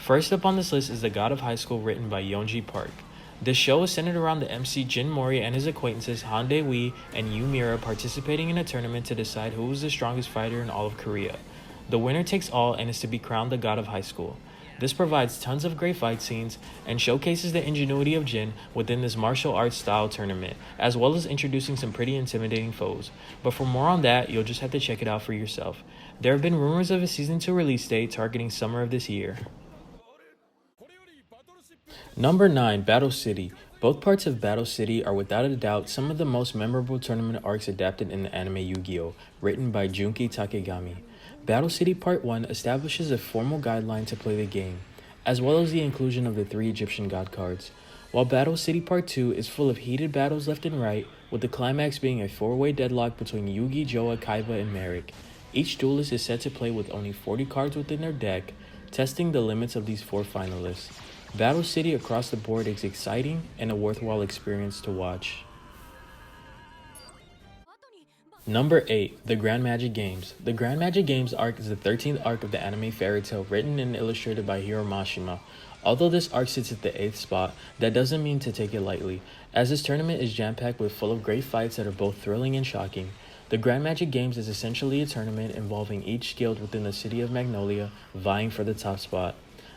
First up on this list is The God of High School, written by Yeonji Park. This show is centered around the MC Jin Mori and his acquaintances Hande Wee and Yu Mira participating in a tournament to decide who is the strongest fighter in all of Korea. The winner takes all and is to be crowned the God of High School. This provides tons of great fight scenes and showcases the ingenuity of Jin within this martial arts style tournament, as well as introducing some pretty intimidating foes. But for more on that, you'll just have to check it out for yourself. There have been rumors of a season 2 release date targeting summer of this year. Number 9, Battle City. Both parts of Battle City are without a doubt some of the most memorable tournament arcs adapted in the anime Yu-Gi-Oh!, written by Junki Takegami. Battle City Part 1 establishes a formal guideline to play the game, as well as the inclusion of the 3 Egyptian god cards, while Battle City Part 2 is full of heated battles left and right, with the climax being a 4-way deadlock between Yugi, Joa, Kaiba, and Merrick. Each duelist is set to play with only 40 cards within their deck, testing the limits of these 4 finalists. Battle City across the board is exciting and a worthwhile experience to watch. Number 8, The Grand Magic Games. The Grand Magic Games arc is the 13th arc of the anime Fairy Tail, written and illustrated by Hiro Mashima. Although this arc sits at the 8th spot, that doesn't mean to take it lightly, as this tournament is jam-packed with full of great fights that are both thrilling and shocking. The Grand Magic Games is essentially a tournament involving each guild within the city of Magnolia vying for the top spot.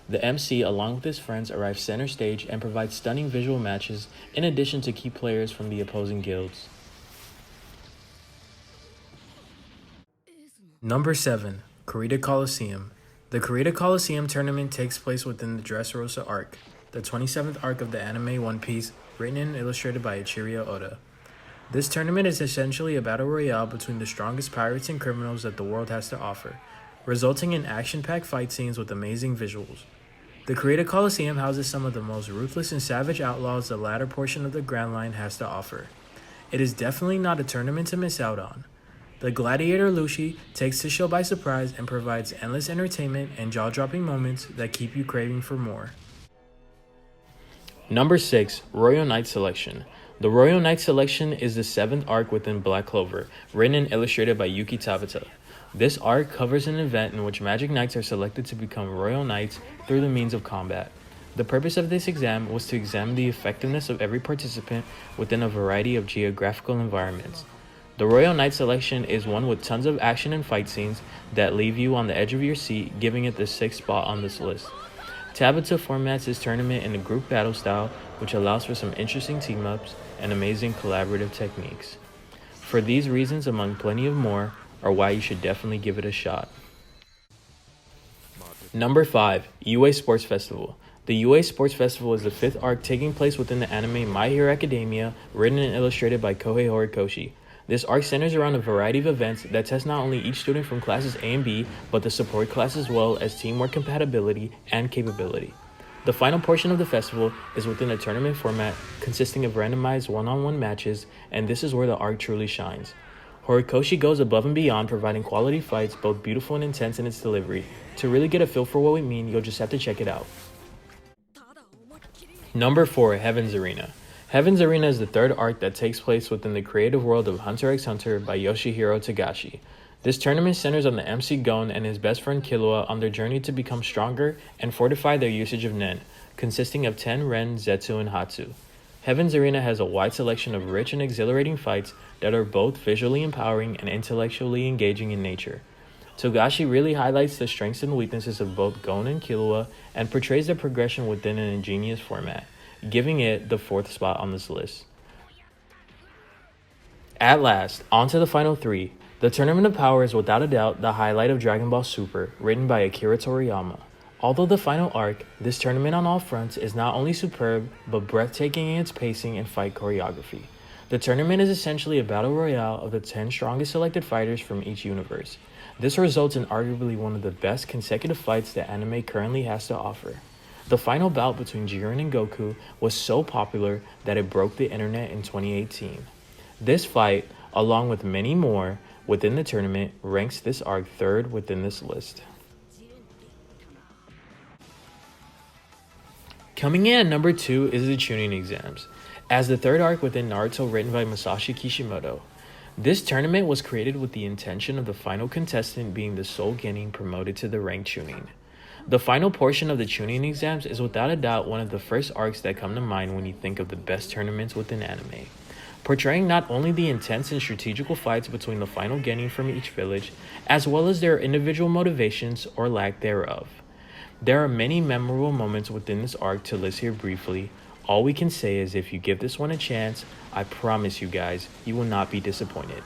The MC, along with his friends, arrive center stage and provide stunning visual matches in addition to key players from the opposing guilds. Number 7, Karita Colosseum. The Karita Colosseum tournament takes place within the Dressrosa arc, the 27th arc of the anime One Piece, written and illustrated by Ichiro Oda. This tournament is essentially a battle royale between the strongest pirates and criminals that the world has to offer, resulting in action-packed fight scenes with amazing visuals. The Karita Colosseum houses some of the most ruthless and savage outlaws the latter portion of the Grand Line has to offer. It is definitely not a tournament to miss out on. The gladiator Lucy takes the show by surprise and provides endless entertainment and jaw-dropping moments that keep you craving for more. Number 6, Royal Knight Selection. The Royal Knight Selection is the 7th arc within Black Clover, written and illustrated by Yuki Tabata. This arc covers an event in which Magic Knights are selected to become Royal Knights through the means of combat. The purpose of this exam was to examine the effectiveness of every participant within a variety of geographical environments. The Royal Knight Selection is one with tons of action and fight scenes that leave you on the edge of your seat, giving it the 6th spot on this list. Tabata formats his tournament in a group battle style, which allows for some interesting team-ups and amazing collaborative techniques. For these reasons, among plenty of more, are why you should definitely give it a shot. Number 5, UA Sports Festival. The UA Sports Festival is the 5th arc taking place within the anime My Hero Academia, written and illustrated by Kohei Horikoshi. This arc centers around a variety of events that test not only each student from classes A and B, but the support class as well as teamwork compatibility and capability. The final portion of the festival is within a tournament format consisting of randomized one-on-one matches, and this is where the arc truly shines. Horikoshi goes above and beyond, providing quality fights, both beautiful and intense in its delivery. To really get a feel for what we mean, you'll just have to check it out. Number 4, Heaven's Arena. Heaven's Arena is the 3rd arc that takes place within the creative world of Hunter x Hunter by Yoshihiro Togashi. This tournament centers on the MC Gon and his best friend Killua on their journey to become stronger and fortify their usage of Nen, consisting of Ten, Ren, Zetsu, and Hatsu. Heaven's Arena has a wide selection of rich and exhilarating fights that are both visually empowering and intellectually engaging in nature. Togashi really highlights the strengths and weaknesses of both Gon and Killua and portrays their progression within an ingenious format, giving it the 4th spot on this list. At last, on to the final 3. The Tournament of Power is without a doubt the highlight of Dragon Ball Super, written by Akira Toriyama. Although the final arc, this tournament on all fronts is not only superb, but breathtaking in its pacing and fight choreography. The tournament is essentially a battle royale of the 10 strongest selected fighters from each universe. This results in arguably one of the best consecutive fights that anime currently has to offer. The final bout between Jiren and Goku was so popular that it broke the internet in 2018. This fight, along with many more within the tournament, ranks this arc 3rd within this list. Coming in at number 2 is the Chunin exams, as the 3rd arc within Naruto, written by Masashi Kishimoto. This tournament was created with the intention of the final contestant being the sole genin promoted to the rank Chunin. The final portion of the Chunin exams is without a doubt one of the first arcs that come to mind when you think of the best tournaments within anime, portraying not only the intense and strategical fights between the final genin from each village, as well as their individual motivations or lack thereof. There are many memorable moments within this arc to list here briefly. All we can say is if you give this one a chance, I promise you guys, you will not be disappointed.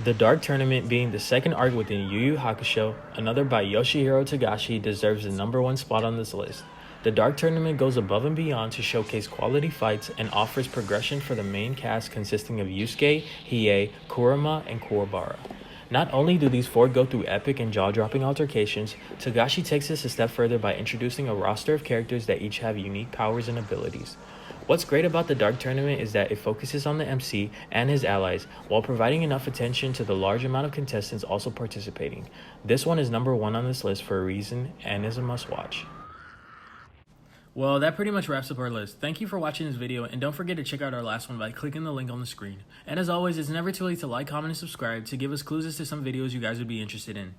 The Dark Tournament, being the second arc within Yu Yu Hakusho, another by Yoshihiro Togashi, deserves the #1 spot on this list. The Dark Tournament goes above and beyond to showcase quality fights and offers progression for the main cast consisting of Yusuke, Hiei, Kurama, and Kuwabara. Not only do these four go through epic and jaw-dropping altercations, Togashi takes this a step further by introducing a roster of characters that each have unique powers and abilities. What's great about the Dark Tournament is that it focuses on the MC and his allies, while providing enough attention to the large amount of contestants also participating. This one is #1 on this list for a reason and is a must-watch. Well, that pretty much wraps up our list. Thank you for watching this video, and don't forget to check out our last one by clicking the link on the screen. And as always, it's never too late to like, comment, and subscribe to give us clues as to some videos you guys would be interested in.